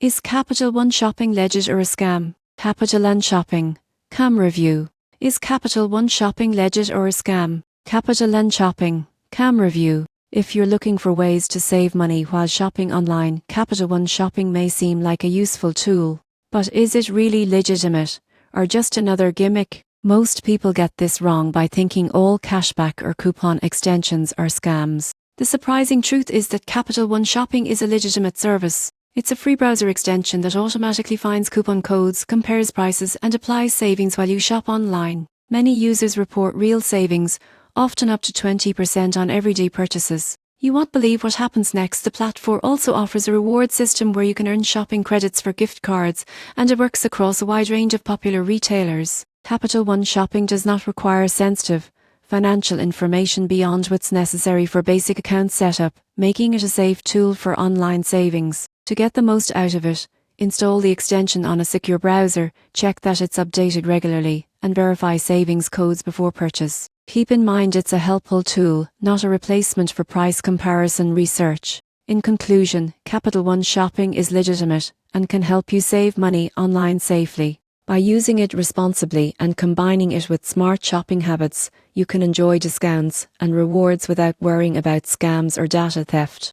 Is Capital One Shopping legit or a scam? CapitalOneShoppingcom review. Is Capital One Shopping legit or a scam? CapitalOneShoppingcom review. If you're looking for ways to save money while shopping online, Capital One Shopping may seem like a useful tool. But is it really legitimate, or just another gimmick? Most people get this wrong by thinking all cashback or coupon extensions are scams. The surprising truth is that Capital One Shopping is a legitimate service. It's a free browser extension that automatically finds coupon codes, compares prices, and applies savings while you shop online. Many users report real savings, often up to 20% on everyday purchases. You won't believe what happens next. The platform also offers a reward system where you can earn shopping credits for gift cards, and it works across a wide range of popular retailers. Capital One Shopping does not require sensitive financial information beyond what's necessary for basic account setup, making it a safe tool for online savings. To get the most out of it, install the extension on a secure browser, check that it's updated regularly, and verify savings codes before purchase. Keep in mind it's a helpful tool, not a replacement for price comparison research. In conclusion, Capital One Shopping is legitimate and can help you save money online safely. By using it responsibly and combining it with smart shopping habits, you can enjoy discounts and rewards without worrying about scams or data theft.